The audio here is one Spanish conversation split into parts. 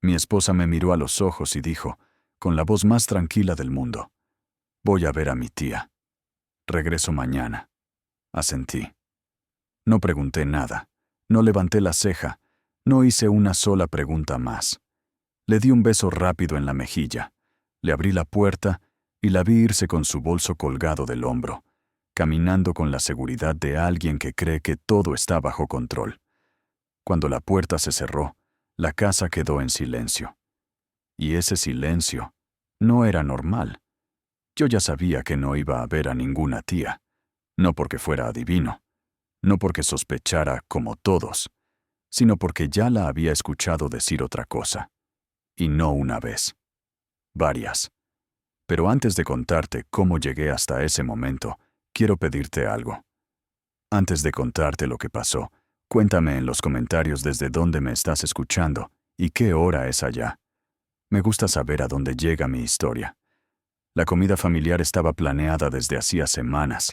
Mi esposa me miró a los ojos y dijo, con la voz más tranquila del mundo, «Voy a ver a mi tía. Regreso mañana». Asentí. No pregunté nada. No levanté la ceja. No hice una sola pregunta más. Le di un beso rápido en la mejilla. Le abrí la puerta y la vi irse con su bolso colgado del hombro, caminando con la seguridad de alguien que cree que todo está bajo control. Cuando la puerta se cerró, la casa quedó en silencio. Y ese silencio no era normal. Yo ya sabía que no iba a ver a ninguna tía, no porque fuera adivino, no porque sospechara como todos, sino porque ya la había escuchado decir otra cosa. Y no una vez. Varias. Pero antes de contarte cómo llegué hasta ese momento, quiero pedirte algo. Antes de contarte lo que pasó, cuéntame en los comentarios desde dónde me estás escuchando y qué hora es allá. Me gusta saber a dónde llega mi historia. La comida familiar estaba planeada desde hacía semanas.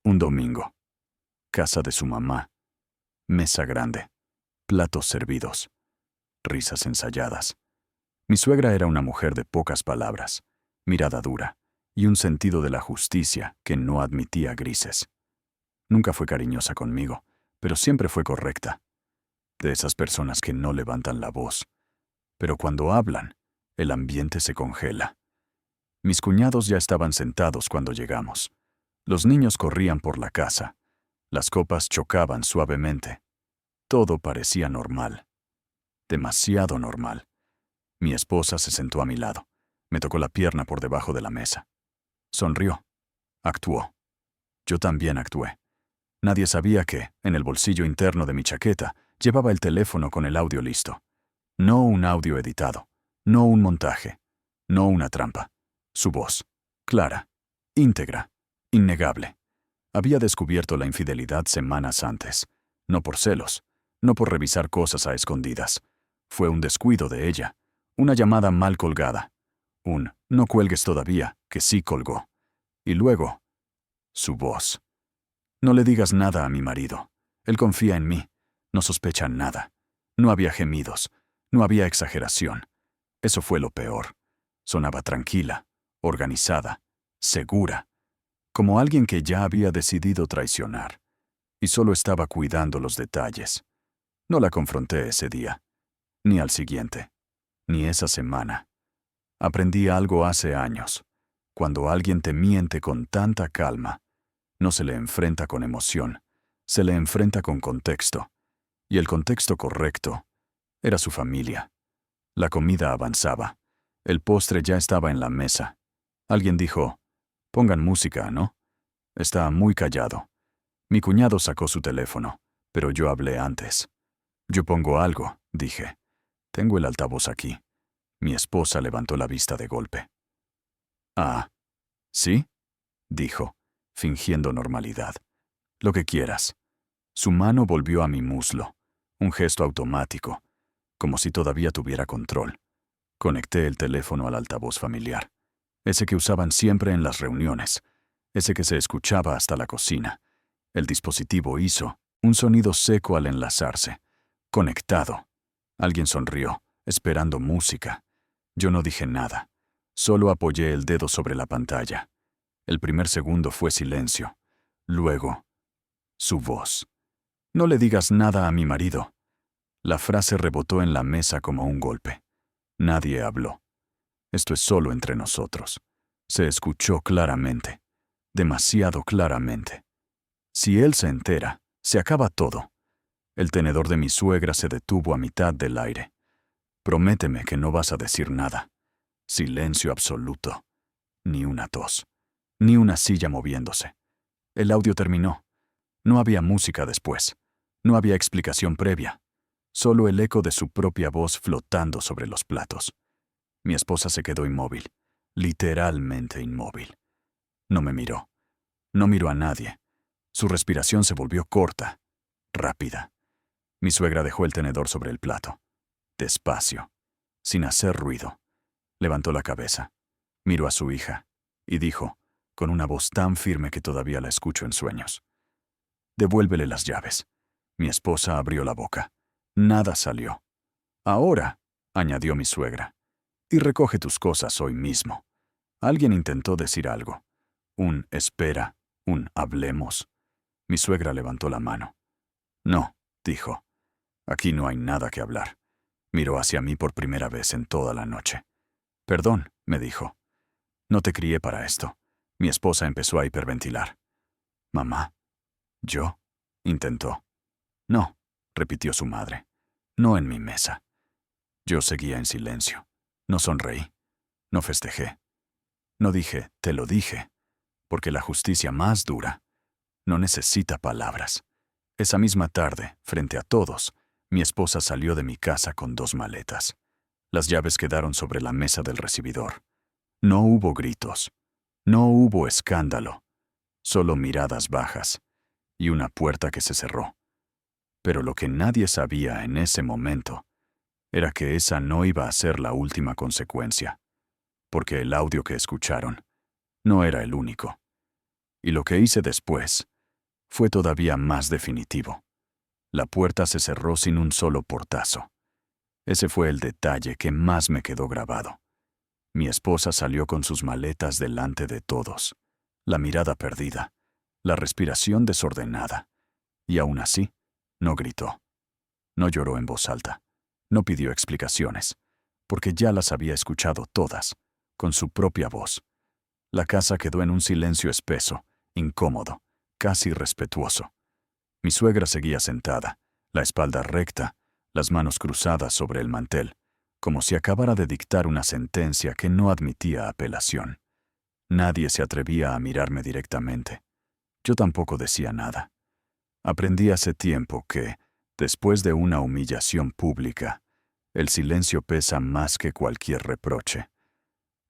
Un domingo. Casa de su mamá. Mesa grande. Platos servidos. Risas ensayadas. Mi suegra era una mujer de pocas palabras, mirada dura y un sentido de la justicia que no admitía grises. Nunca fue cariñosa conmigo, pero siempre fue correcta. De esas personas que no levantan la voz. Pero cuando hablan, el ambiente se congela. Mis cuñados ya estaban sentados cuando llegamos. Los niños corrían por la casa. Las copas chocaban suavemente. Todo parecía normal. Demasiado normal. Mi esposa se sentó a mi lado. Me tocó la pierna por debajo de la mesa. Sonrió. Actuó. Yo también actué. Nadie sabía que, en el bolsillo interno de mi chaqueta, llevaba el teléfono con el audio listo. No un audio editado. No un montaje. No una trampa. Su voz. Clara. Íntegra. Innegable. Había descubierto la infidelidad semanas antes. No por celos. No por revisar cosas a escondidas. Fue un descuido de ella. Una llamada mal colgada. Un «no cuelgues todavía», que sí colgó. Y luego, su voz. No le digas nada a mi marido. Él confía en mí. No sospecha nada. No había gemidos. No había exageración. Eso fue lo peor. Sonaba tranquila, organizada, segura, como alguien que ya había decidido traicionar. Y solo estaba cuidando los detalles. No la confronté ese día, ni al siguiente, ni esa semana. Aprendí algo hace años. Cuando alguien te miente con tanta calma, no se le enfrenta con emoción, se le enfrenta con contexto. Y el contexto correcto era su familia. La comida avanzaba. El postre ya estaba en la mesa. Alguien dijo, «Pongan música, ¿no?» Está muy callado. Mi cuñado sacó su teléfono, pero yo hablé antes. «Yo pongo algo», dije. «Tengo el altavoz aquí». Mi esposa levantó la vista de golpe. «Ah, ¿sí?», dijo, fingiendo normalidad. «Lo que quieras». Su mano volvió a mi muslo, un gesto automático, como si todavía tuviera control. Conecté el teléfono al altavoz familiar, ese que usaban siempre en las reuniones, ese que se escuchaba hasta la cocina. El dispositivo hizo un sonido seco al enlazarse. Conectado. Alguien sonrió, esperando música. Yo no dije nada. Solo apoyé el dedo sobre la pantalla. El primer segundo fue silencio. Luego, su voz. «No le digas nada a mi marido». La frase rebotó en la mesa como un golpe. Nadie habló. Esto es solo entre nosotros. Se escuchó claramente. Demasiado claramente. Si él se entera, se acaba todo. El tenedor de mi suegra se detuvo a mitad del aire. «Prométeme que no vas a decir nada». Silencio absoluto. Ni una tos. Ni una silla moviéndose. El audio terminó. No había música después. No había explicación previa. Solo el eco de su propia voz flotando sobre los platos. Mi esposa se quedó inmóvil. Literalmente inmóvil. No me miró. No miró a nadie. Su respiración se volvió corta, rápida. Mi suegra dejó el tenedor sobre el plato. Despacio, sin hacer ruido. Levantó la cabeza. Miró a su hija y dijo, con una voz tan firme que todavía la escucho en sueños: «Devuélvele las llaves». Mi esposa abrió la boca. Nada salió. «Ahora», añadió mi suegra. Y recoge tus cosas hoy mismo. Alguien intentó decir algo. Un espera, un hablemos. Mi suegra levantó la mano. No, dijo. Aquí no hay nada que hablar. Miró hacia mí por primera vez en toda la noche. Perdón, me dijo. No te crié para esto. Mi esposa empezó a hiperventilar. Mamá. ¿Yo? Intentó. No, repitió su madre. No en mi mesa. Yo seguía en silencio. No sonreí. No festejé. No dije, te lo dije, porque la justicia más dura no necesita palabras. Esa misma tarde, frente a todos, mi esposa salió de mi casa con 2 maletas. Las llaves quedaron sobre la mesa del recibidor. No hubo gritos. No hubo escándalo. Solo miradas bajas y una puerta que se cerró. Pero lo que nadie sabía en ese momento era que esa no iba a ser la última consecuencia, porque el audio que escucharon no era el único. Y lo que hice después fue todavía más definitivo. La puerta se cerró sin un solo portazo. Ese fue el detalle que más me quedó grabado. Mi esposa salió con sus maletas delante de todos, la mirada perdida, la respiración desordenada, y aún así, no gritó. No lloró en voz alta. No pidió explicaciones, porque ya las había escuchado todas, con su propia voz. La casa quedó en un silencio espeso, incómodo, casi respetuoso. Mi suegra seguía sentada, la espalda recta, las manos cruzadas sobre el mantel, como si acabara de dictar una sentencia que no admitía apelación. Nadie se atrevía a mirarme directamente. Yo tampoco decía nada. Aprendí hace tiempo que, después de una humillación pública, el silencio pesa más que cualquier reproche.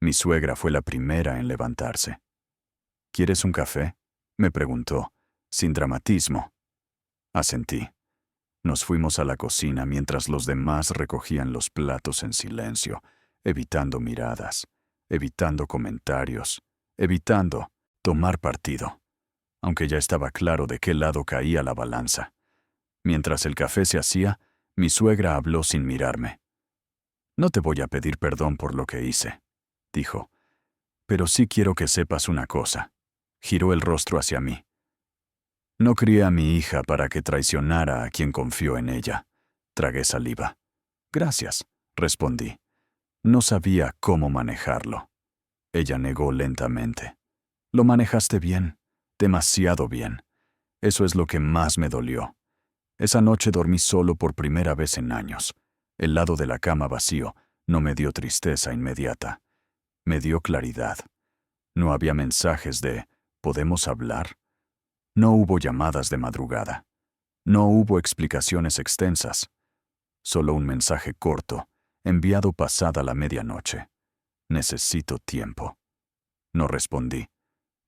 Mi suegra fue la primera en levantarse. ¿Quieres un café?, me preguntó, sin dramatismo. Asentí. Nos fuimos a la cocina mientras los demás recogían los platos en silencio, evitando miradas, evitando comentarios, evitando tomar partido, aunque ya estaba claro de qué lado caía la balanza. Mientras el café se hacía, mi suegra habló sin mirarme. No te voy a pedir perdón por lo que hice, dijo, pero sí quiero que sepas una cosa. Giró el rostro hacia mí. No crié a mi hija para que traicionara a quien confió en ella. Tragué saliva. Gracias, respondí. No sabía cómo manejarlo. Ella negó lentamente. Lo manejaste bien, demasiado bien. Eso es lo que más me dolió. Esa noche dormí solo por primera vez en años. El lado de la cama vacío no me dio tristeza inmediata. Me dio claridad. No había mensajes de ¿podemos hablar? No hubo llamadas de madrugada. No hubo explicaciones extensas. Solo un mensaje corto, enviado pasada la medianoche. Necesito tiempo. No respondí,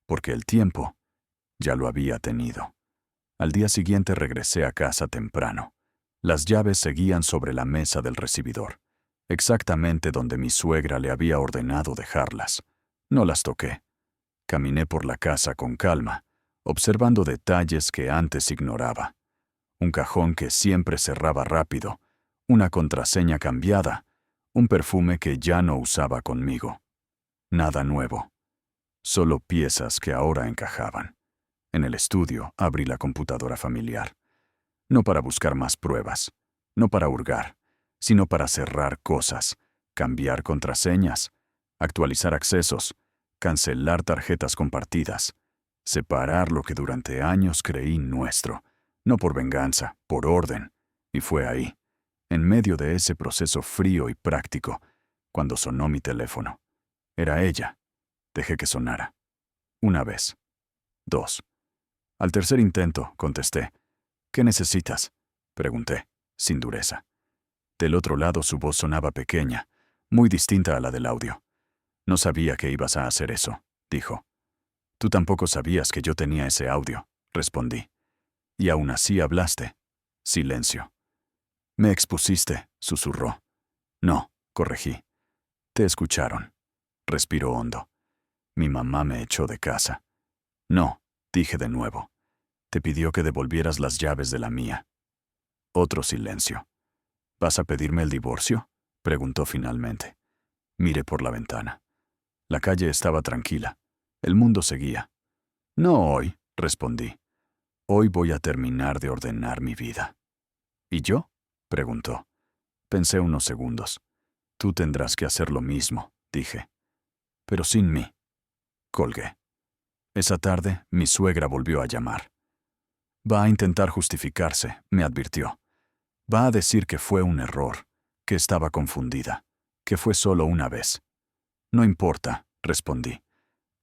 porque el tiempo ya lo había tenido. Al día siguiente regresé a casa temprano. Las llaves seguían sobre la mesa del recibidor, exactamente donde mi suegra le había ordenado dejarlas. No las toqué. Caminé por la casa con calma, observando detalles que antes ignoraba. Un cajón que siempre cerraba rápido, una contraseña cambiada, un perfume que ya no usaba conmigo. Nada nuevo. Solo piezas que ahora encajaban. En el estudio abrí la computadora familiar. No para buscar más pruebas, no para hurgar, sino para cerrar cosas, cambiar contraseñas, actualizar accesos, cancelar tarjetas compartidas, separar lo que durante años creí nuestro, no por venganza, por orden. Y fue ahí, en medio de ese proceso frío y práctico, cuando sonó mi teléfono. Era ella. Dejé que sonara. Una vez. 2. Al tercer intento, contesté. ¿Qué necesitas?, pregunté, sin dureza. Del otro lado su voz sonaba pequeña, muy distinta a la del audio. No sabía que ibas a hacer eso, dijo. Tú tampoco sabías que yo tenía ese audio, respondí. Y aún así hablaste. Silencio. Me expusiste, susurró. No, corregí. Te escucharon. Respiró hondo. Mi mamá me echó de casa. No, dije de nuevo. Te pidió que devolvieras las llaves de la mía. Otro silencio. ¿Vas a pedirme el divorcio?, preguntó finalmente. Miré por la ventana. La calle estaba tranquila. El mundo seguía. No hoy, respondí. Hoy voy a terminar de ordenar mi vida. ¿Y yo? Preguntó. Pensé unos segundos. Tú tendrás que hacer lo mismo, dije. Pero sin mí. Colgué. Esa tarde, mi suegra volvió a llamar. Va a intentar justificarse, me advirtió. Va a decir que fue un error, que estaba confundida, que fue solo una vez. No importa, respondí.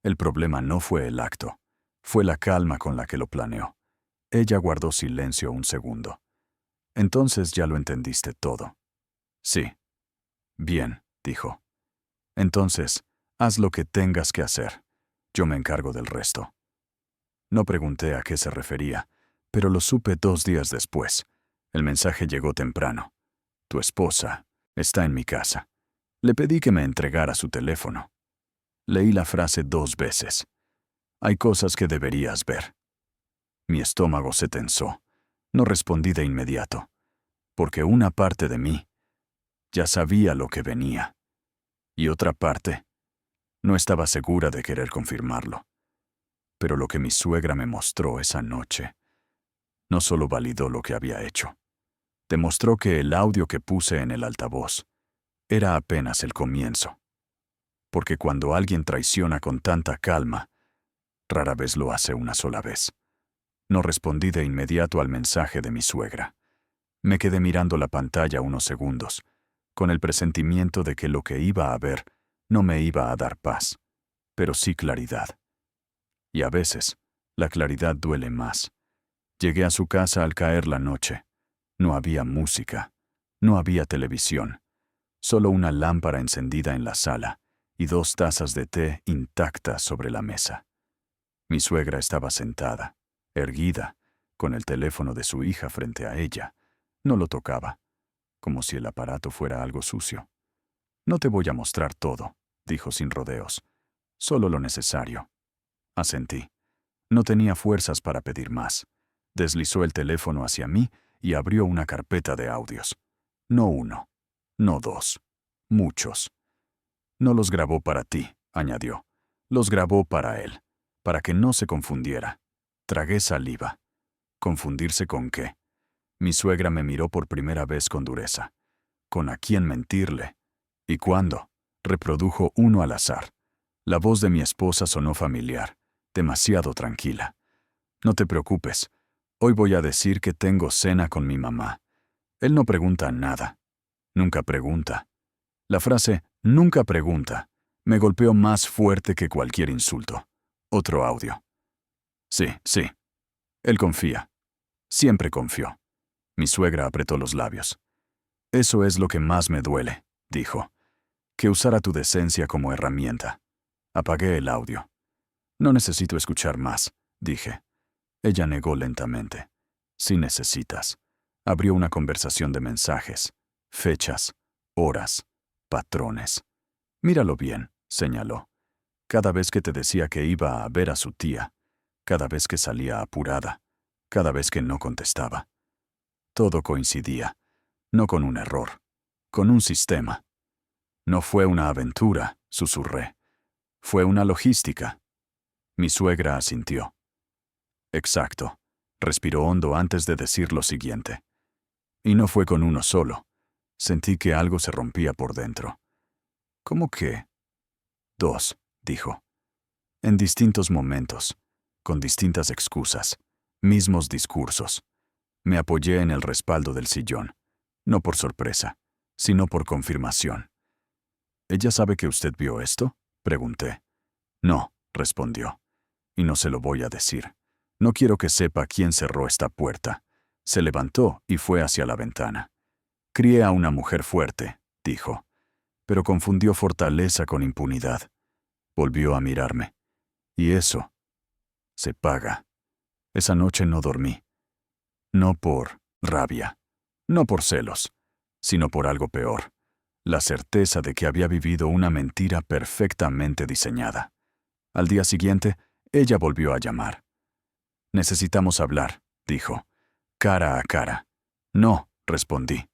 El problema no fue el acto, fue la calma con la que lo planeó. Ella guardó silencio un segundo. Entonces ya lo entendiste todo. Sí. Bien, dijo. Entonces, haz lo que tengas que hacer. Yo me encargo del resto. No pregunté a qué se refería, pero lo supe 2 días después. El mensaje llegó temprano. Tu esposa está en mi casa. Le pedí que me entregara su teléfono. Leí la frase 2 veces. Hay cosas que deberías ver. Mi estómago se tensó. No respondí de inmediato, porque una parte de mí ya sabía lo que venía, y otra parte no estaba segura de querer confirmarlo. Pero lo que mi suegra me mostró esa noche no solo validó lo que había hecho, demostró que el audio que puse en el altavoz era apenas el comienzo. Porque cuando alguien traiciona con tanta calma, rara vez lo hace una sola vez. No respondí de inmediato al mensaje de mi suegra. Me quedé mirando la pantalla unos segundos, con el presentimiento de que lo que iba a ver no me iba a dar paz, pero sí claridad. Y a veces, la claridad duele más. Llegué a su casa al caer la noche. No había música, no había televisión, solo una lámpara encendida en la sala y 2 tazas de té intactas sobre la mesa. Mi suegra estaba sentada, erguida, con el teléfono de su hija frente a ella. No lo tocaba, como si el aparato fuera algo sucio. No te voy a mostrar todo, dijo sin rodeos. Solo lo necesario. Asentí. No tenía fuerzas para pedir más. Deslizó el teléfono hacia mí y abrió una carpeta de audios. No 1, no 2, muchos. No los grabó para ti, añadió. Los grabó para él, para que no se confundiera. Tragué saliva. ¿Confundirse con qué? Mi suegra me miró por primera vez con dureza. ¿Con a quién mentirle? ¿Y cuándo? Reprodujo uno al azar. La voz de mi esposa sonó familiar, demasiado tranquila. No te preocupes. Hoy voy a decir que tengo cena con mi mamá. Él no pregunta nada. Nunca pregunta. La frase «nunca pregunta» me golpeó más fuerte que cualquier insulto. Otro audio. Sí, sí. Él confía. Siempre confió. Mi suegra apretó los labios. Eso es lo que más me duele, dijo. Que usara tu decencia como herramienta. Apagué el audio. No necesito escuchar más, dije. Ella negó lentamente. Sí necesitas. Abrió una conversación de mensajes, fechas, horas, patrones. Míralo bien, señaló. Cada vez que te decía que iba a ver a su tía, cada vez que salía apurada, cada vez que no contestaba. Todo coincidía, no con un error, con un sistema. No fue una aventura, susurré. Fue una logística. Mi suegra asintió. Exacto. Respiró hondo antes de decir lo siguiente. Y no fue con uno solo. Sentí que algo se rompía por dentro. ¿Cómo qué? 2, dijo. En distintos momentos, con distintas excusas, mismos discursos. Me apoyé en el respaldo del sillón, no por sorpresa, sino por confirmación. ¿Ella sabe que usted vio esto? Pregunté. No, respondió. Y no se lo voy a decir. No quiero que sepa quién cerró esta puerta. Se levantó y fue hacia la ventana. Crié a una mujer fuerte, dijo, pero confundió fortaleza con impunidad. Volvió a mirarme. Y eso se paga. Esa noche no dormí. No por rabia, no por celos, sino por algo peor. La certeza de que había vivido una mentira perfectamente diseñada. Al día siguiente, ella volvió a llamar. Necesitamos hablar, dijo. Cara a cara. No, respondí.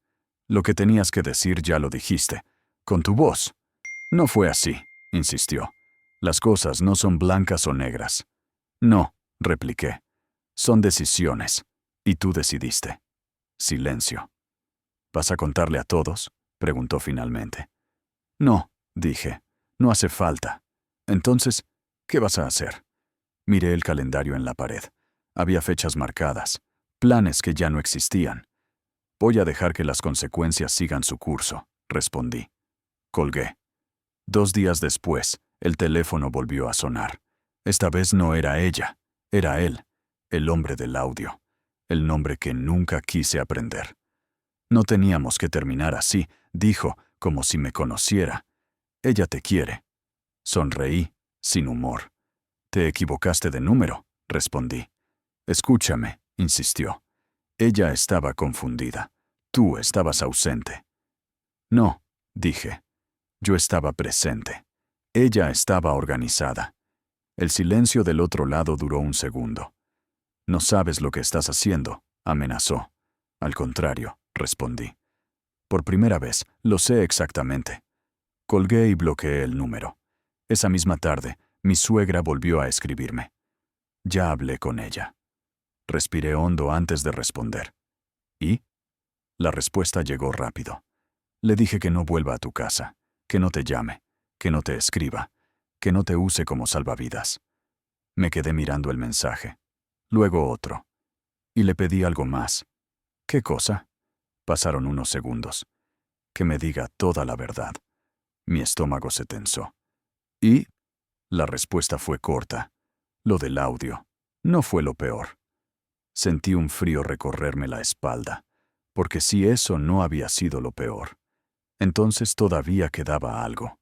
Lo que tenías que decir ya lo dijiste, con tu voz. No fue así, insistió. Las cosas no son blancas o negras. No, repliqué. Son decisiones. Y tú decidiste. Silencio. ¿Vas a contarle a todos? Preguntó finalmente. No, dije. No hace falta. Entonces, ¿qué vas a hacer? Miré el calendario en la pared. Había fechas marcadas, planes que ya no existían. Voy a dejar que las consecuencias sigan su curso, respondí. Colgué. 2 días después, el teléfono volvió a sonar. Esta vez no era ella, era él, el hombre del audio, el nombre que nunca quise aprender. No teníamos que terminar así, dijo, como si me conociera. Ella te quiere. Sonreí, sin humor. Te equivocaste de número, respondí. Escúchame, insistió. Ella estaba confundida. Tú estabas ausente. No, dije. Yo estaba presente. Ella estaba organizada. El silencio del otro lado duró un segundo. No sabes lo que estás haciendo, amenazó. Al contrario, respondí. Por primera vez, lo sé exactamente. Colgué y bloqueé el número. Esa misma tarde, mi suegra volvió a escribirme. Ya hablé con ella. Respiré hondo antes de responder. ¿Y? La respuesta llegó rápido. Le dije que no vuelva a tu casa, que no te llame, que no te escriba, que no te use como salvavidas. Me quedé mirando el mensaje. Luego otro. Y le pedí algo más. ¿Qué cosa? Pasaron unos segundos. Que me diga toda la verdad. Mi estómago se tensó. ¿Y? La respuesta fue corta. Lo del audio. No fue lo peor. Sentí un frío recorrerme la espalda, porque si eso no había sido lo peor, entonces todavía quedaba algo.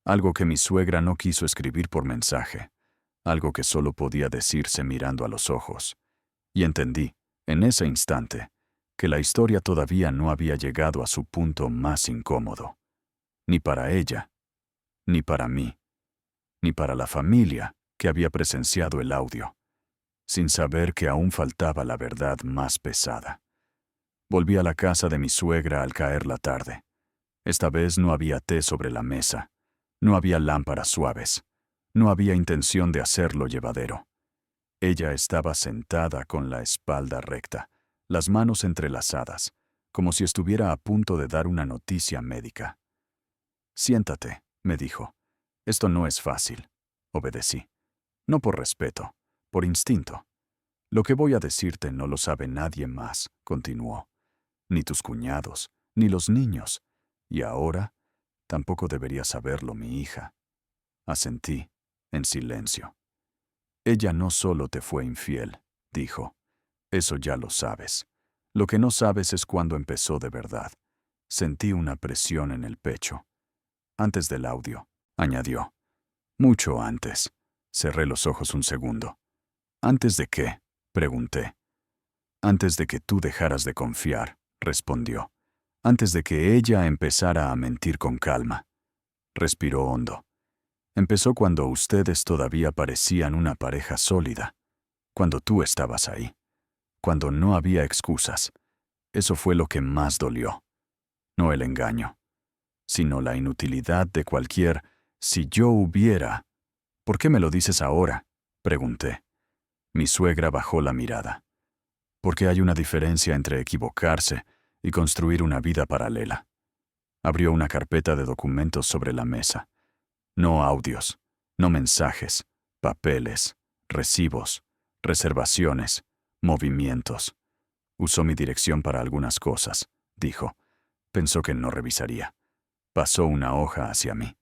Algo que mi suegra no quiso escribir por mensaje. Algo que solo podía decirse mirando a los ojos. Y entendí, en ese instante, que la historia todavía no había llegado a su punto más incómodo. Ni para ella, ni para mí, ni para la familia que había presenciado el audio, sin saber que aún faltaba la verdad más pesada. Volví a la casa de mi suegra al caer la tarde. Esta vez no había té sobre la mesa, no había lámparas suaves, no había intención de hacerlo llevadero. Ella estaba sentada con la espalda recta, las manos entrelazadas, como si estuviera a punto de dar una noticia médica. Siéntate, me dijo. Esto no es fácil. Obedecí. No por respeto, por instinto. Lo que voy a decirte no lo sabe nadie más, continuó. Ni tus cuñados, ni los niños. Y ahora, tampoco debería saberlo mi hija. Asentí, en silencio. Ella no solo te fue infiel, dijo. Eso ya lo sabes. Lo que no sabes es cuándo empezó de verdad. Sentí una presión en el pecho. Antes del audio, añadió. Mucho antes. Cerré los ojos un segundo. ¿Antes de qué? Pregunté. Antes de que tú dejaras de confiar, respondió. Antes de que ella empezara a mentir con calma. Respiró hondo. Empezó cuando ustedes todavía parecían una pareja sólida, cuando tú estabas ahí, cuando no había excusas. Eso fue lo que más dolió. No el engaño, sino la inutilidad de cualquier «si yo hubiera». ¿Por qué me lo dices ahora?, pregunté. Mi suegra bajó la mirada. Porque hay una diferencia entre equivocarse y construir una vida paralela. Abrió una carpeta de documentos sobre la mesa. No audios, no mensajes, papeles, recibos, reservaciones, movimientos. Usó mi dirección para algunas cosas, dijo. Pensó que no revisaría. Pasó una hoja hacia mí.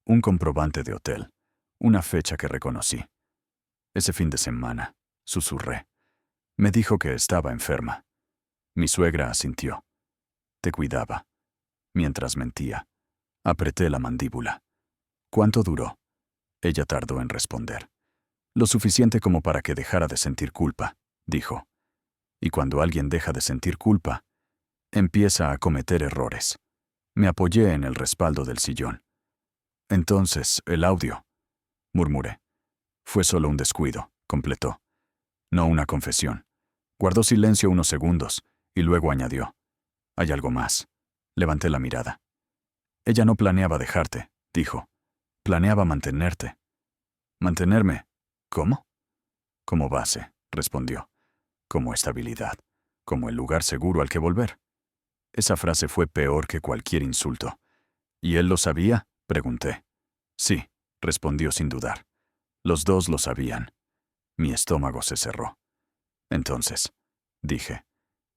Un comprobante de hotel. Una fecha que reconocí. Ese fin de semana, susurré. Me dijo que estaba enferma. Mi suegra asintió. Te cuidaba. Mientras mentía. Apreté la mandíbula. ¿Cuánto duró? Ella tardó en responder. Lo suficiente como para que dejara de sentir culpa, dijo. Y cuando alguien deja de sentir culpa, empieza a cometer errores. Me apoyé en el respaldo del sillón. Entonces, el audio, murmuré. Fue solo un descuido, completó. No una confesión. Guardó silencio unos segundos y luego añadió. Hay algo más. Levanté la mirada. Ella no planeaba dejarte, dijo. Planeaba mantenerte. ¿Mantenerme? ¿Cómo? Como base, respondió. Como estabilidad. Como el lugar seguro al que volver. Esa frase fue peor que cualquier insulto. ¿Y él lo sabía?, pregunté. Sí, respondió sin dudar. Los dos lo sabían. Mi estómago se cerró. Entonces, dije,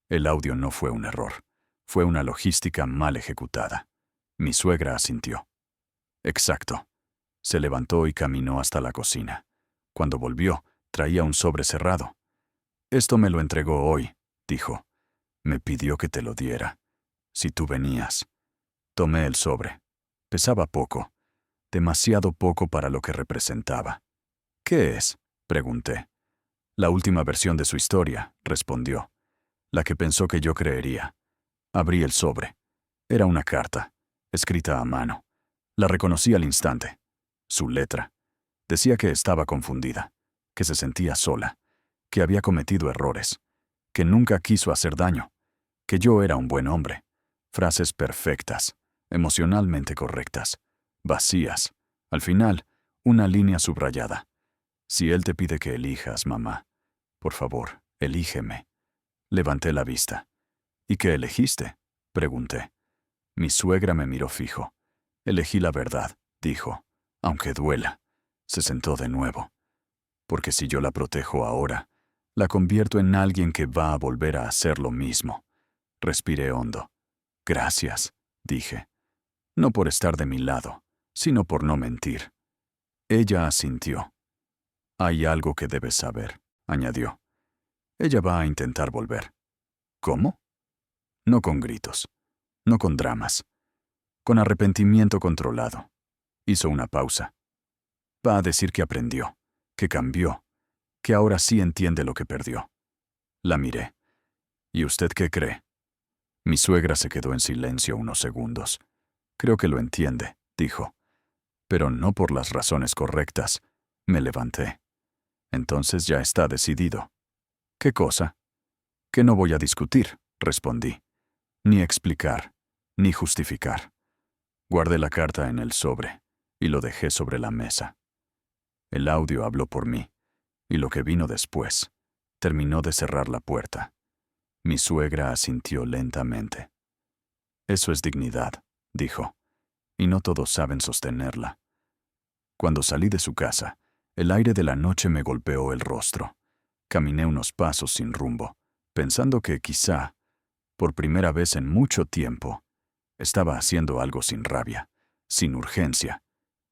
el audio no fue un error. Fue una logística mal ejecutada. Mi suegra asintió. Exacto. Se levantó y caminó hasta la cocina. Cuando volvió, traía un sobre cerrado. Esto me lo entregó hoy, dijo. Me pidió que te lo diera. Si tú venías. Tomé el sobre. Pesaba poco. Demasiado poco para lo que representaba. ¿Qué es?, pregunté. La última versión de su historia, respondió. La que pensó que yo creería. Abrí el sobre. Era una carta, escrita a mano. La reconocí al instante. Su letra. Decía que estaba confundida, que se sentía sola, que había cometido errores, que nunca quiso hacer daño, que yo era un buen hombre. Frases perfectas, emocionalmente correctas, vacías. Al final, una línea subrayada. Si él te pide que elijas, mamá, por favor, elígeme. Levanté la vista. ¿Y qué elegiste?, pregunté. Mi suegra me miró fijo. Elegí la verdad, dijo, aunque duela. Se sentó de nuevo. Porque si yo la protejo ahora, la convierto en alguien que va a volver a hacer lo mismo. Respiré hondo. Gracias, dije. No por estar de mi lado, sino por no mentir. Ella asintió. Hay algo que debes saber, añadió. Ella va a intentar volver. ¿Cómo? No con gritos, no con dramas, con arrepentimiento controlado. Hizo una pausa. Va a decir que aprendió, que cambió, que ahora sí entiende lo que perdió. La miré. ¿Y usted qué cree? Mi suegra se quedó en silencio unos segundos. Creo que lo entiende, dijo. Pero no por las razones correctas. Me levanté. Entonces ya está decidido. ¿Qué cosa? Que no voy a discutir, respondí. Ni explicar, ni justificar. Guardé la carta en el sobre y lo dejé sobre la mesa. El audio habló por mí, y lo que vino después terminó de cerrar la puerta. Mi suegra asintió lentamente. Eso es dignidad, dijo, y no todos saben sostenerla. Cuando salí de su casa, el aire de la noche me golpeó el rostro. Caminé unos pasos sin rumbo, pensando que quizá, por primera vez en mucho tiempo, estaba haciendo algo sin rabia, sin urgencia,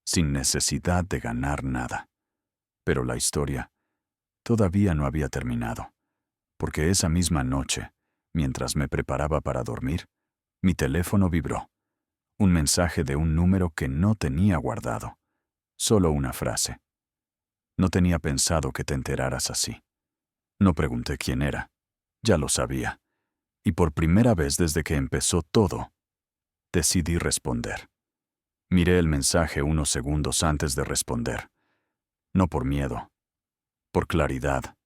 sin necesidad de ganar nada. Pero la historia todavía no había terminado, porque esa misma noche, mientras me preparaba para dormir, mi teléfono vibró. Un mensaje de un número que no tenía guardado. Solo una frase. No tenía pensado que te enteraras así. No pregunté quién era. Ya lo sabía. Y por primera vez desde que empezó todo, decidí responder. Miré el mensaje unos segundos antes de responder. No por miedo, por claridad.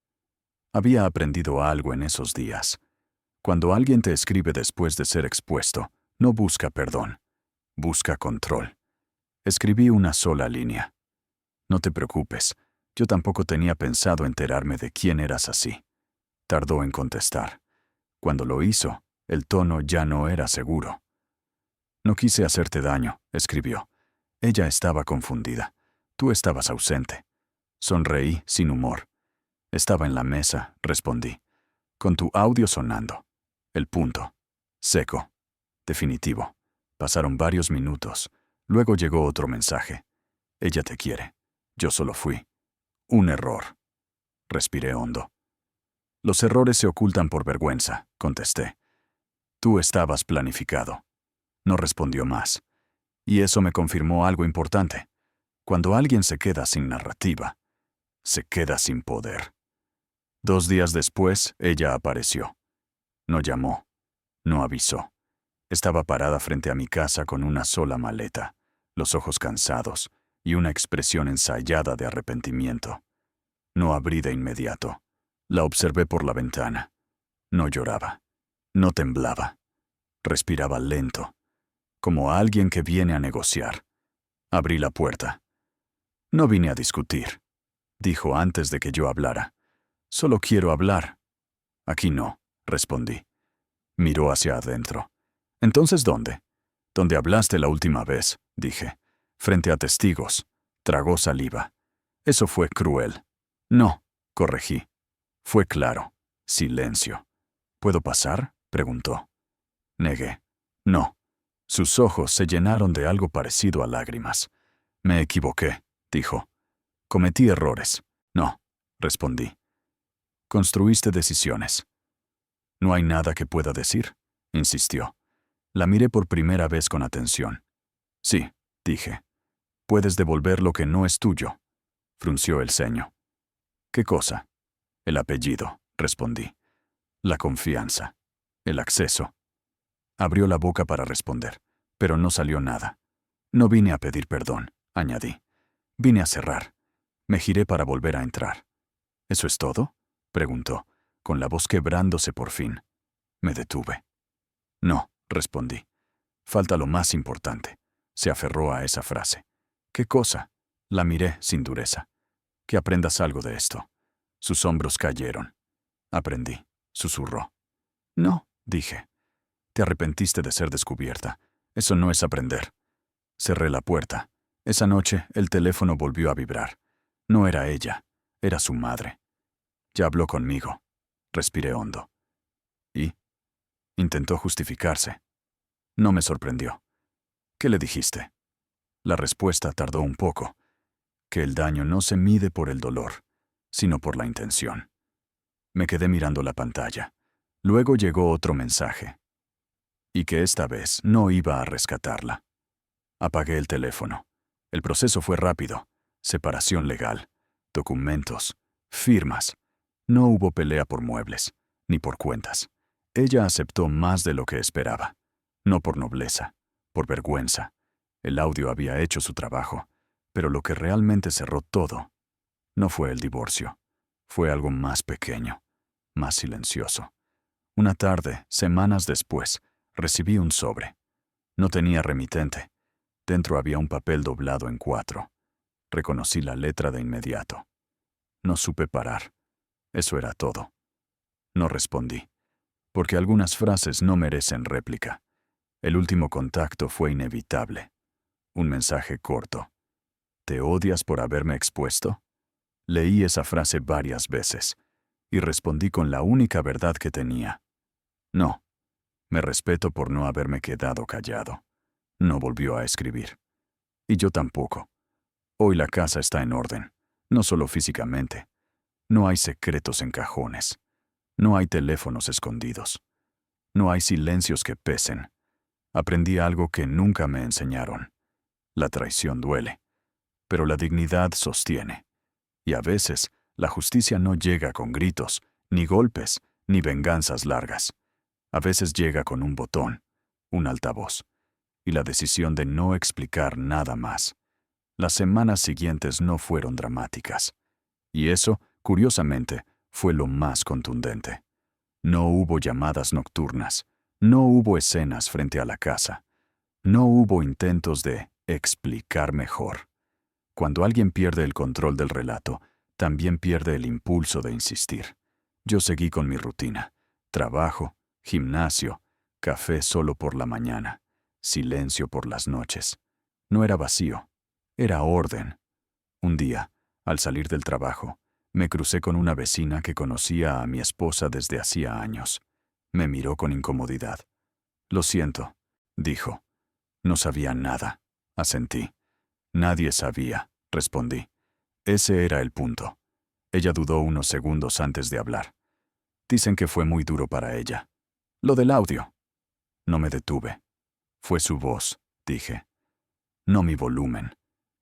Había aprendido algo en esos días. Cuando alguien te escribe después de ser expuesto, no busca perdón, busca control. Escribí una sola línea. No te preocupes, yo tampoco tenía pensado enterarme de quién eras así. Tardó en contestar. Cuando lo hizo, el tono ya no era seguro. No quise hacerte daño, escribió. Ella estaba confundida. Tú estabas ausente. Sonreí sin humor. Estaba en la mesa, respondí. Con tu audio sonando. El punto. Seco. Definitivo. Pasaron varios minutos. Luego llegó otro mensaje. Ella te quiere. Yo solo fui. Un error. Respiré hondo. Los errores se ocultan por vergüenza, contesté. Tú estabas planificado. No respondió más. Y eso me confirmó algo importante. Cuando alguien se queda sin narrativa, se queda sin poder. 2 días después, ella apareció. No llamó. No avisó. Estaba parada frente a mi casa con una sola maleta, los ojos cansados y una expresión ensayada de arrepentimiento. No abrí de inmediato. La observé por la ventana. No lloraba. No temblaba. Respiraba lento, como alguien que viene a negociar. Abrí la puerta. No vine a discutir, dijo antes de que yo hablara. Solo quiero hablar. Aquí no, respondí. Miró hacia adentro. ¿Entonces dónde? Donde hablaste la última vez, dije. Frente a testigos. Tragó saliva. Eso fue cruel. No, corregí. Fue claro. Silencio. ¿Puedo pasar? Preguntó. Negué. No. Sus ojos se llenaron de algo parecido a lágrimas. Me equivoqué, dijo. Cometí errores. No, respondí. Construiste decisiones. No hay nada que pueda decir, insistió. La miré por primera vez con atención. Sí, dije. Puedes devolver lo que no es tuyo. Frunció el ceño. ¿Qué cosa? El apellido, respondí. La confianza. El acceso. Abrió la boca para responder, pero no salió nada. No vine a pedir perdón, añadí. Vine a cerrar. Me giré para volver a entrar. ¿Eso es todo? Preguntó, con la voz quebrándose por fin. Me detuve. No, respondí. Falta lo más importante. Se aferró a esa frase. ¿Qué cosa? La miré sin dureza. Que aprendas algo de esto. Sus hombros cayeron. Aprendí, susurró. No, dije. Te arrepentiste de ser descubierta. Eso no es aprender. Cerré la puerta. Esa noche el teléfono volvió a vibrar. No era ella, era su madre. Ya habló conmigo. Respiré hondo. ¿Y? Intentó justificarse. No me sorprendió. ¿Qué le dijiste? La respuesta tardó un poco. Que el daño no se mide por el dolor, sino por la intención. Me quedé mirando la pantalla. Luego llegó otro mensaje. Y que esta vez no iba a rescatarla. Apagué el teléfono. El proceso fue rápido. Separación legal. Documentos. Firmas. No hubo pelea por muebles, ni por cuentas. Ella aceptó más de lo que esperaba. No por nobleza, por vergüenza. El audio había hecho su trabajo, pero lo que realmente cerró todo no fue el divorcio. Fue algo más pequeño, más silencioso. Una tarde, semanas después, recibí un sobre. No tenía remitente. Dentro había un papel doblado en 4. Reconocí la letra de inmediato. No supe parar. Eso era todo. No respondí, porque algunas frases no merecen réplica. El último contacto fue inevitable. Un mensaje corto. ¿Te odias por haberme expuesto? Leí esa frase varias veces y respondí con la única verdad que tenía. No. Me respeto por no haberme quedado callado. No volvió a escribir. Y yo tampoco. Hoy la casa está en orden, no solo físicamente. No hay secretos en cajones. No hay teléfonos escondidos. No hay silencios que pesen. Aprendí algo que nunca me enseñaron. La traición duele, pero la dignidad sostiene. Y a veces, la justicia no llega con gritos, ni golpes, ni venganzas largas. A veces llega con un botón, un altavoz, y la decisión de no explicar nada más. Las semanas siguientes no fueron dramáticas. Y eso, curiosamente, fue lo más contundente. No hubo llamadas nocturnas, no hubo escenas frente a la casa, no hubo intentos de explicar mejor. Cuando alguien pierde el control del relato, también pierde el impulso de insistir. Yo seguí con mi rutina. Trabajo, gimnasio, café solo por la mañana, silencio por las noches. No era vacío, era orden. Un día, al salir del trabajo, me crucé con una vecina que conocía a mi esposa desde hacía años. Me miró con incomodidad. Lo siento, dijo. No sabía nada, asentí. Nadie sabía, respondí. Ese era el punto. Ella dudó unos segundos antes de hablar. Dicen que fue muy duro para ella. Lo del audio. No me detuve. Fue su voz, dije. No mi volumen.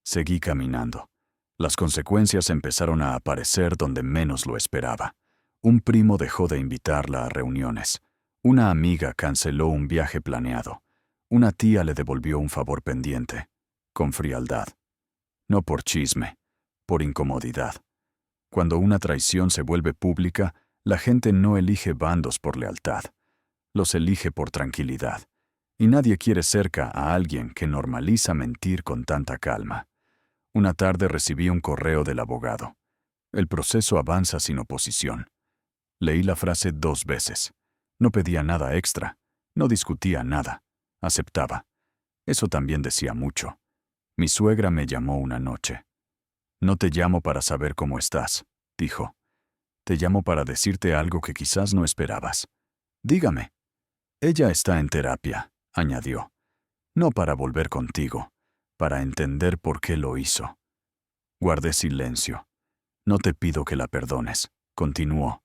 Seguí caminando. Las consecuencias empezaron a aparecer donde menos lo esperaba. Un primo dejó de invitarla a reuniones. Una amiga canceló un viaje planeado. Una tía le devolvió un favor pendiente, con frialdad. No por chisme, por incomodidad. Cuando una traición se vuelve pública, la gente no elige bandos por lealtad. Los elige por tranquilidad, Y nadie quiere cerca a alguien que normaliza mentir con tanta calma. Una tarde recibí un correo del abogado. El proceso avanza sin oposición. Leí la frase 2 veces. No pedía nada extra. No discutía nada. Aceptaba. Eso también decía mucho. Mi suegra me llamó una noche. No te llamo para saber cómo estás, dijo. Te llamo para decirte algo que quizás no esperabas. Dígame. Ella está en terapia, añadió. No para volver contigo, para entender por qué lo hizo. Guardé silencio. No te pido que la perdones, continuó,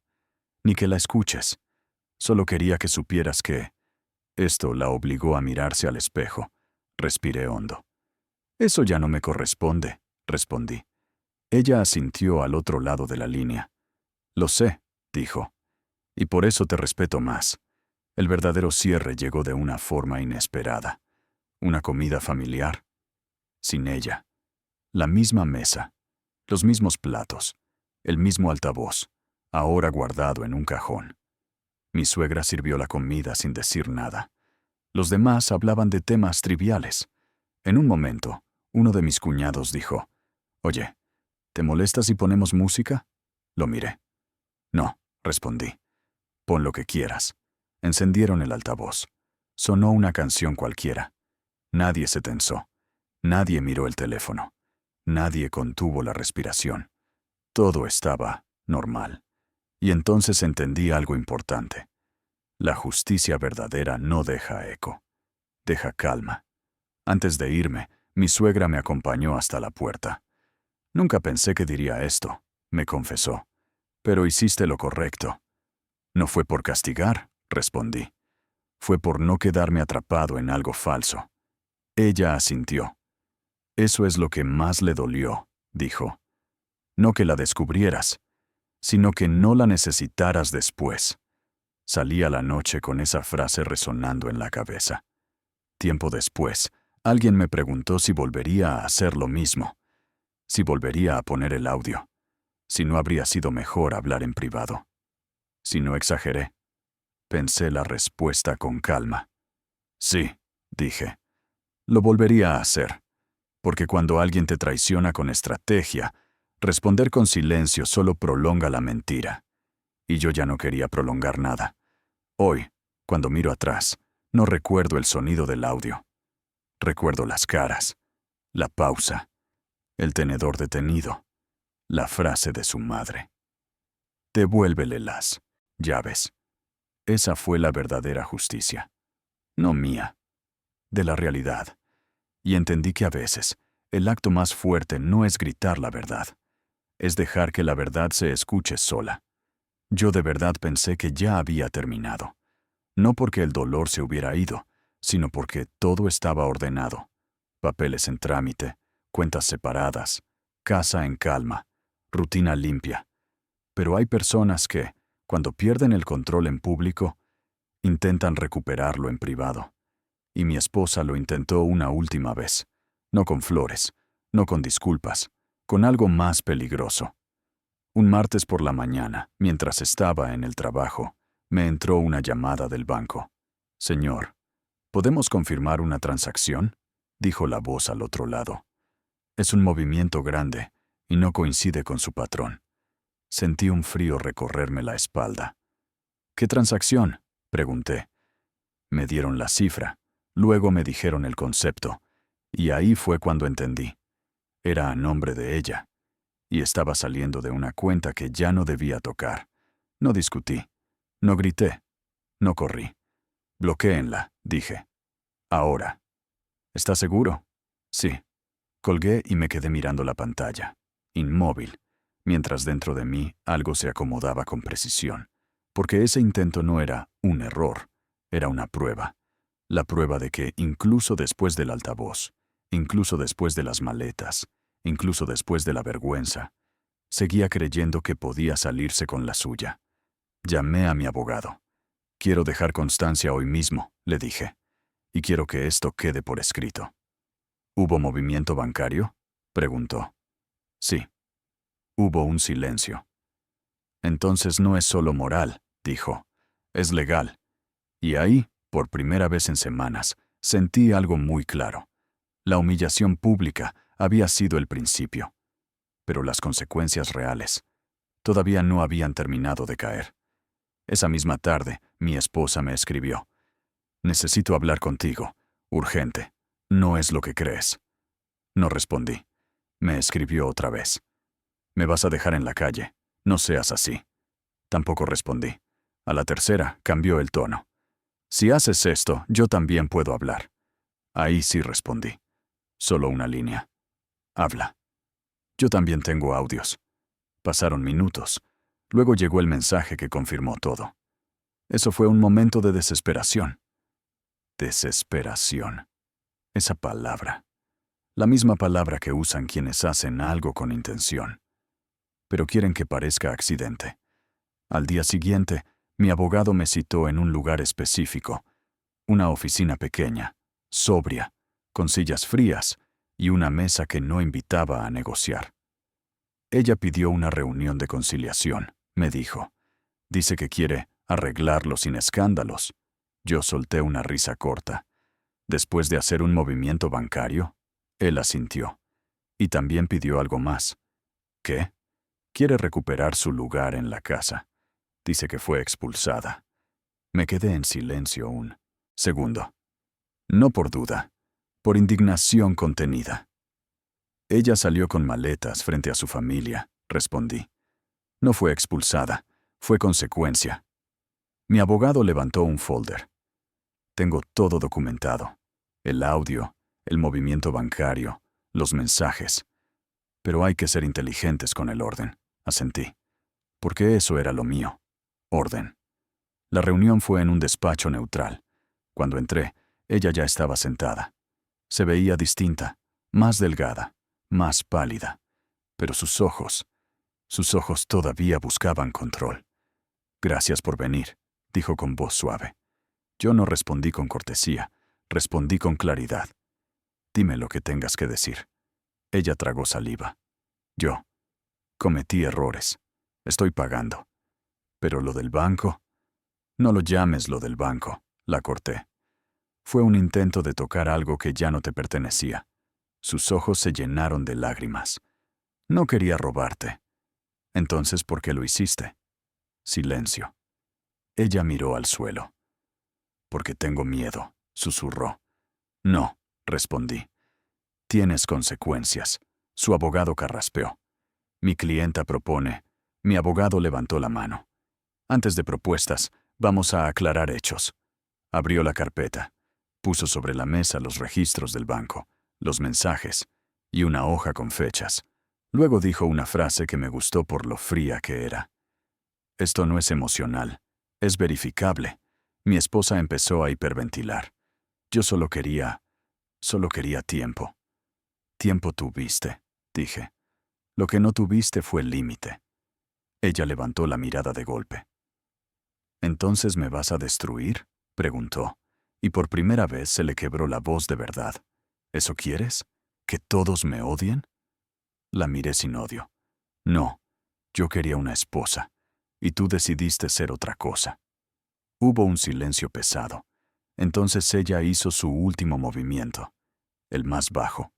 ni que la escuches. Solo quería que supieras que... Esto la obligó a mirarse al espejo. Respiré hondo. Eso ya no me corresponde, respondí. Ella asintió al otro lado de la línea. Lo sé, dijo. Y por eso te respeto más. El verdadero cierre llegó de una forma inesperada. Una comida familiar. Sin ella. La misma mesa. Los mismos platos. El mismo altavoz. Ahora guardado en un cajón. Mi suegra sirvió la comida sin decir nada. Los demás hablaban de temas triviales. En un momento, uno de mis cuñados dijo, «Oye, ¿te molesta si ponemos música?» Lo miré. «No», respondí. «Pon lo que quieras». Encendieron el altavoz. Sonó una canción cualquiera. Nadie se tensó. Nadie miró el teléfono. Nadie contuvo la respiración. Todo estaba normal. Y entonces entendí algo importante. La justicia verdadera no deja eco. Deja calma. Antes de irme, mi suegra me acompañó hasta la puerta. Nunca pensé que diría esto, me confesó. Pero hiciste lo correcto. No fue por castigar, respondí. Fue por no quedarme atrapado en algo falso. Ella asintió. Eso es lo que más le dolió, dijo. No que la descubrieras, sino que no la necesitaras después. Salí a la noche con esa frase resonando en la cabeza. Tiempo después, alguien me preguntó si volvería a hacer lo mismo, si volvería a poner el audio, si no habría sido mejor hablar en privado. Si no exageré. Pensé la respuesta con calma. Sí, dije. Lo volvería a hacer, porque cuando alguien te traiciona con estrategia, responder con silencio solo prolonga la mentira. Y yo ya no quería prolongar nada. Hoy, cuando miro atrás, no recuerdo el sonido del audio. Recuerdo las caras, la pausa, el tenedor detenido, la frase de su madre. Devuélvele las llaves. Esa fue la verdadera justicia. No mía, de la realidad. Y entendí que a veces, el acto más fuerte no es gritar la verdad, es dejar que la verdad se escuche sola. Yo de verdad pensé que ya había terminado. No porque el dolor se hubiera ido, sino porque todo estaba ordenado. Papeles en trámite, cuentas separadas, casa en calma, rutina limpia. Pero hay personas que, cuando pierden el control en público, intentan recuperarlo en privado. Y mi esposa lo intentó una última vez. No con flores, no con disculpas, con algo más peligroso. Un martes por la mañana, mientras estaba en el trabajo, me entró una llamada del banco. «Señor, ¿podemos confirmar una transacción?», dijo la voz al otro lado. Es un movimiento grande y no coincide con su patrón. Sentí un frío recorrerme la espalda. «¿Qué transacción?», pregunté. Me dieron la cifra, luego me dijeron el concepto, y ahí fue cuando entendí. Era a nombre de ella, y estaba saliendo de una cuenta que ya no debía tocar. No discutí, no grité, no corrí. «Bloquéenla», dije. «Ahora». «¿Estás seguro?». «Sí». Colgué y me quedé mirando la pantalla, inmóvil, mientras dentro de mí algo se acomodaba con precisión, porque ese intento no era un error, era una prueba. La prueba de que incluso después del altavoz, incluso después de las maletas, incluso después de la vergüenza, seguía creyendo que podía salirse con la suya. Llamé a mi abogado. «Quiero dejar constancia hoy mismo», le dije, «y quiero que esto quede por escrito». «¿Hubo movimiento bancario?», preguntó. «Sí». Hubo un silencio. «Entonces no es solo moral», dijo. «Es legal. Y ahí Por primera vez en semanas, sentí algo muy claro. La humillación pública había sido el principio, pero las consecuencias reales todavía no habían terminado de caer. Esa misma tarde, mi esposa me escribió: «Necesito hablar contigo. Urgente. No es lo que crees». No respondí. Me escribió otra vez: «Me vas a dejar en la calle. No seas así». Tampoco respondí. A la tercera, cambió el tono: «Si haces esto, yo también puedo hablar». Ahí sí respondí. Solo una línea: «Habla». Yo también tengo audios. Pasaron minutos. Luego llegó el mensaje que confirmó todo. Eso fue un momento de desesperación. Desesperación. Esa palabra. La misma palabra que usan quienes hacen algo con intención, pero quieren que parezca accidente. Al día siguiente, mi abogado me citó en un lugar específico, una oficina pequeña, sobria, con sillas frías y una mesa que no invitaba a negociar. Ella pidió una reunión de conciliación, me dijo. Dice que quiere arreglarlo sin escándalos. Yo solté una risa corta. Después de hacer un movimiento bancario, él asintió. Y también pidió algo más. ¿Qué? Quiere recuperar su lugar en la casa. Dice que fue expulsada. Me quedé en silencio un segundo. No por duda, por indignación contenida. Ella salió con maletas frente a su familia, respondí. No fue expulsada, fue consecuencia. Mi abogado levantó un folder. Tengo todo documentado. El audio, el movimiento bancario, los mensajes. Pero hay que ser inteligentes con el orden, asentí. Porque eso era lo mío. Orden. La reunión fue en un despacho neutral. Cuando entré, ella ya estaba sentada. Se veía distinta, más delgada, más pálida. Pero sus ojos todavía buscaban control. «Gracias por venir», dijo con voz suave. Yo no respondí con cortesía, respondí con claridad. «Dime lo que tengas que decir». Ella tragó saliva. Yo cometí errores. Estoy pagando. Pero lo del banco... No lo llames lo del banco, la corté. Fue un intento de tocar algo que ya no te pertenecía. Sus ojos se llenaron de lágrimas. No quería robarte. Entonces, ¿por qué lo hiciste? Silencio. Ella miró al suelo. Porque tengo miedo, susurró. No, respondí. Tienes consecuencias. Su abogado carraspeó. Mi clienta propone. Mi abogado levantó la mano. Antes de propuestas, vamos a aclarar hechos. Abrió la carpeta. Puso sobre la mesa los registros del banco, los mensajes y una hoja con fechas. Luego dijo una frase que me gustó por lo fría que era. Esto no es emocional, es verificable. Mi esposa empezó a hiperventilar. Yo solo quería tiempo. Tiempo tuviste, dije. Lo que no tuviste fue el límite. Ella levantó la mirada de golpe. ¿Entonces me vas a destruir?, preguntó, y por primera vez se le quebró la voz de verdad. ¿Eso quieres? ¿Que todos me odien? La miré sin odio. No, yo quería una esposa, y tú decidiste ser otra cosa. Hubo un silencio pesado. Entonces ella hizo su último movimiento, el más bajo.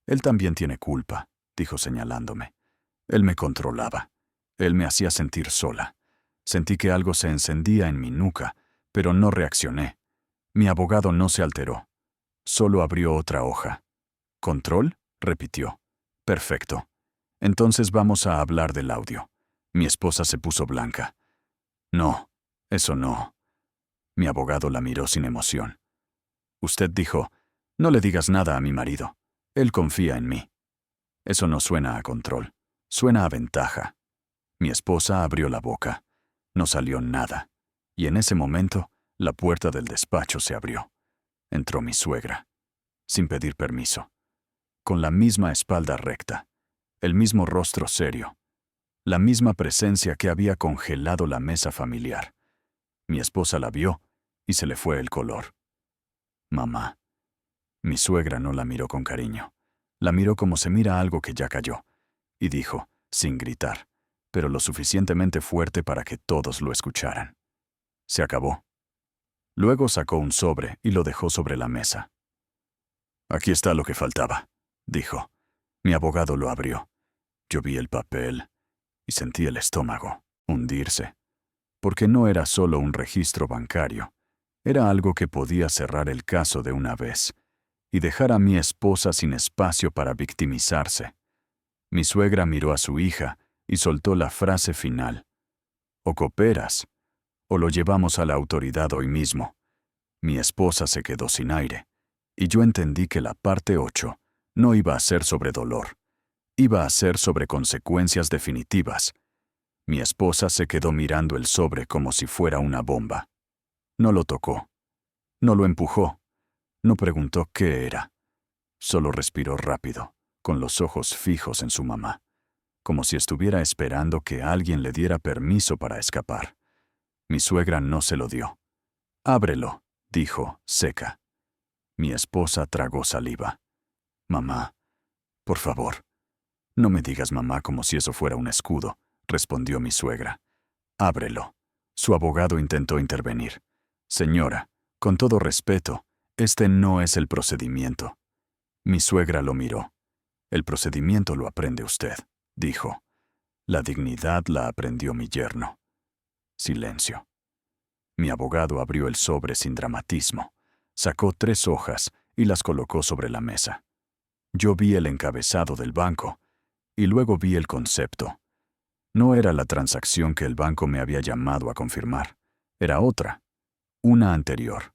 Él también tiene culpa, dijo señalándome. Él me controlaba. Él me hacía sentir sola. Sentí que algo se encendía en mi nuca, pero no reaccioné. Mi abogado no se alteró. Solo abrió otra hoja. ¿Control?, repitió. Perfecto. Entonces vamos a hablar del audio. Mi esposa se puso blanca. No, eso no. Mi abogado la miró sin emoción. Usted dijo, no le digas nada a mi marido. Él confía en mí. Eso no suena a control. Suena a ventaja. Mi esposa abrió la boca. No salió nada. Y en ese momento, la puerta del despacho se abrió. Entró mi suegra, sin pedir permiso, con la misma espalda recta, el mismo rostro serio, la misma presencia que había congelado la mesa familiar. Mi esposa la vio y se le fue el color. Mamá. Mi suegra no la miró con cariño. La miró como se mira algo que ya cayó, y dijo, sin gritar, pero lo suficientemente fuerte para que todos lo escucharan. Se acabó. Luego sacó un sobre y lo dejó sobre la mesa. «Aquí está lo que faltaba», dijo. Mi abogado lo abrió. Yo vi el papel y sentí el estómago hundirse, porque no era solo un registro bancario, era algo que podía cerrar el caso de una vez y dejar a mi esposa sin espacio para victimizarse. Mi suegra miró a su hija y soltó la frase final: «O cooperas, o lo llevamos a la autoridad hoy mismo». Mi esposa se quedó sin aire, y yo entendí que la parte 8 no iba a ser sobre dolor, iba a ser sobre consecuencias definitivas. Mi esposa se quedó mirando el sobre como si fuera una bomba. No lo tocó, no lo empujó, no preguntó qué era. Solo respiró rápido, con los ojos fijos en su mamá, como si estuviera esperando que alguien le diera permiso para escapar. Mi suegra no se lo dio. «Ábrelo», dijo, seca. Mi esposa tragó saliva. «Mamá, por favor». «No me digas mamá como si eso fuera un escudo», respondió mi suegra. «Ábrelo». Su abogado intentó intervenir. «Señora, con todo respeto, este no es el procedimiento». Mi suegra lo miró. «El procedimiento lo aprende usted», dijo. «La dignidad la aprendió mi yerno». Silencio. Mi abogado abrió el sobre sin dramatismo. Sacó 3 hojas y las colocó sobre la mesa. Yo vi el encabezado del banco y luego vi el concepto. No era la transacción que el banco me había llamado a confirmar. Era otra, una anterior.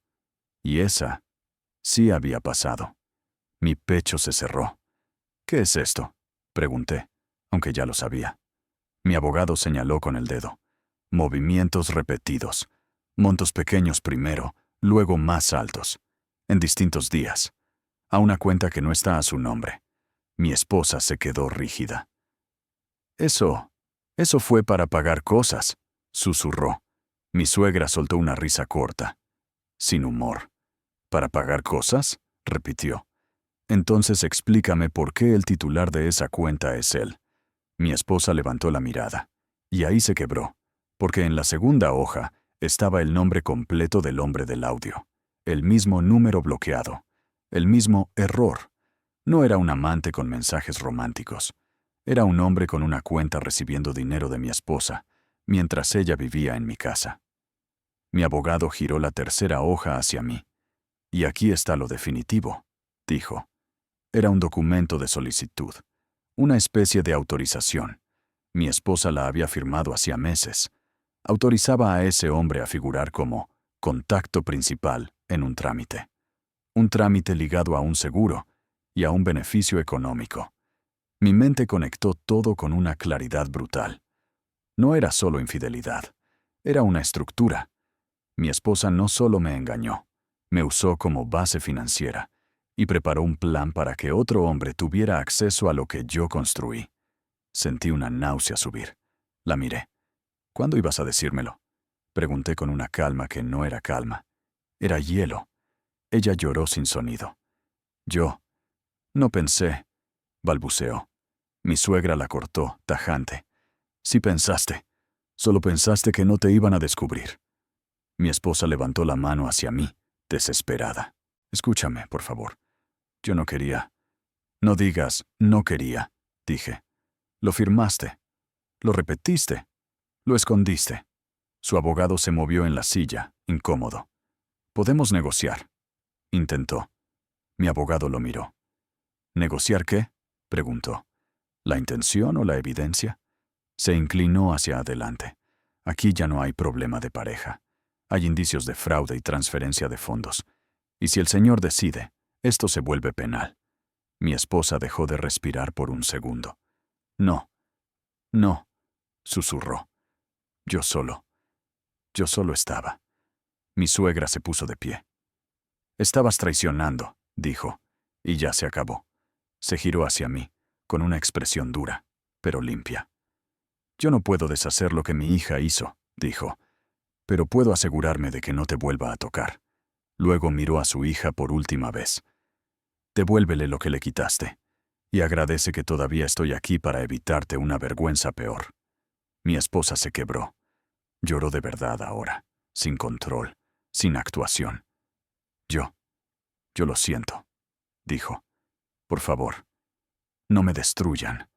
Y esa sí había pasado. Mi pecho se cerró. «¿Qué es esto?», pregunté, aunque ya lo sabía. Mi abogado señaló con el dedo. «Movimientos repetidos. Montos pequeños primero, luego más altos. En distintos días. A una cuenta que no está a su nombre». Mi esposa se quedó rígida. Eso fue para pagar cosas», susurró. Mi suegra soltó una risa corta, sin humor. «¿Para pagar cosas?», repitió. «Entonces explícame por qué el titular de esa cuenta es él». Mi esposa levantó la mirada, y ahí se quebró, porque en la segunda hoja estaba el nombre completo del hombre del audio, el mismo número bloqueado, el mismo error. No era un amante con mensajes románticos. Era un hombre con una cuenta recibiendo dinero de mi esposa, mientras ella vivía en mi casa. Mi abogado giró la tercera hoja hacia mí. «Y aquí está lo definitivo», dijo. Era un documento de solicitud, una especie de autorización. Mi esposa la había firmado hacía meses. Autorizaba a ese hombre a figurar como contacto principal en un trámite. Un trámite ligado a un seguro y a un beneficio económico. Mi mente conectó todo con una claridad brutal. No era solo infidelidad, era una estructura. Mi esposa no solo me engañó, me usó como base financiera y preparó un plan para que otro hombre tuviera acceso a lo que yo construí. Sentí una náusea subir. La miré. «¿Cuándo ibas a decírmelo?», pregunté con una calma que no era calma. Era hielo. Ella lloró sin sonido. «Yo no pensé», balbuceó. Mi suegra la cortó, tajante. «Sí pensaste. Solo pensaste que no te iban a descubrir». Mi esposa levantó la mano hacia mí, desesperada. «Escúchame, por favor. Yo no quería». «No digas, no quería», dije. «Lo firmaste. Lo repetiste. Lo escondiste». Su abogado se movió en la silla, incómodo. «Podemos negociar», intentó. Mi abogado lo miró. «¿Negociar qué?», preguntó. «¿La intención o la evidencia?». Se inclinó hacia adelante. «Aquí ya no hay problema de pareja. Hay indicios de fraude y transferencia de fondos. Y si el señor decide, esto se vuelve penal». Mi esposa dejó de respirar por un segundo. «No, no», susurró. Yo solo estaba. Mi suegra se puso de pie. «Estabas traicionando», dijo, y ya se acabó. Se giró hacia mí, con una expresión dura, pero limpia. «Yo no puedo deshacer lo que mi hija hizo», dijo, «pero puedo asegurarme de que no te vuelva a tocar». Luego miró a su hija por última vez. «Devuélvele lo que le quitaste, y agradece que todavía estoy aquí para evitarte una vergüenza peor». Mi esposa se quebró. Lloró de verdad ahora, sin control, sin actuación. Yo lo siento, dijo. Por favor, no me destruyan.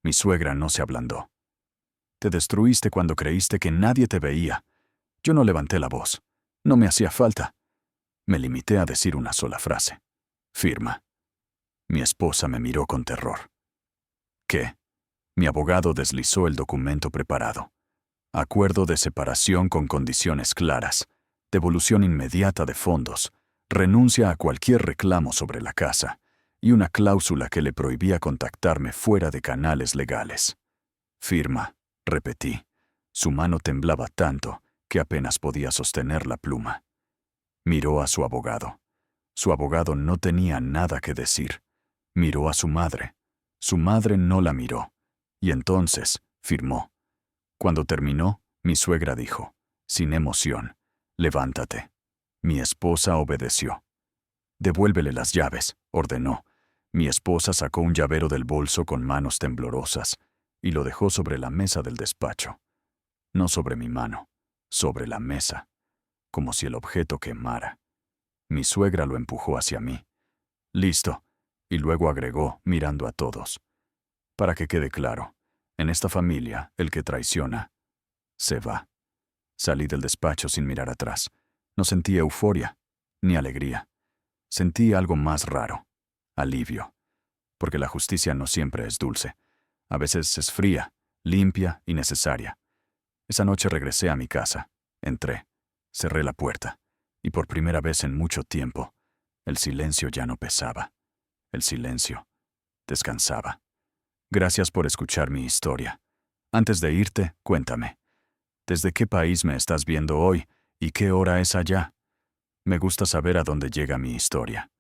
Mi suegra no se ablandó. Te destruiste cuando creíste que nadie te veía. Yo no levanté la voz. No me hacía falta. Me limité a decir una sola frase. Firma. Mi esposa me miró con terror. ¿Qué? Mi abogado deslizó el documento preparado. Acuerdo de separación con condiciones claras. Devolución inmediata de fondos. Renuncia a cualquier reclamo sobre la casa. Y una cláusula que le prohibía contactarme fuera de canales legales. Firma, repetí. Su mano temblaba tanto que apenas podía sostener la pluma. Miró a su abogado. Su abogado no tenía nada que decir. Miró a su madre. Su madre no la miró. Y entonces firmó. Cuando terminó, mi suegra dijo, sin emoción, levántate. Mi esposa obedeció. Devuélvele las llaves, ordenó. Mi esposa sacó un llavero del bolso con manos temblorosas y lo dejó sobre la mesa del despacho. No sobre mi mano, sobre la mesa, como si el objeto quemara. Mi suegra lo empujó hacia mí. Listo. Y luego agregó, mirando a todos. Para que quede claro, en esta familia, el que traiciona, se va. Salí del despacho sin mirar atrás. No sentí euforia, ni alegría. Sentí algo más raro, alivio. Porque la justicia no siempre es dulce. A veces es fría, limpia y necesaria. Esa noche regresé a mi casa. Entré. Cerré la puerta. Y por primera vez en mucho tiempo, el silencio ya no pesaba. El silencio descansaba. Gracias por escuchar mi historia. Antes de irte, cuéntame. ¿Desde qué país me estás viendo hoy y qué hora es allá? Me gusta saber a dónde llega mi historia.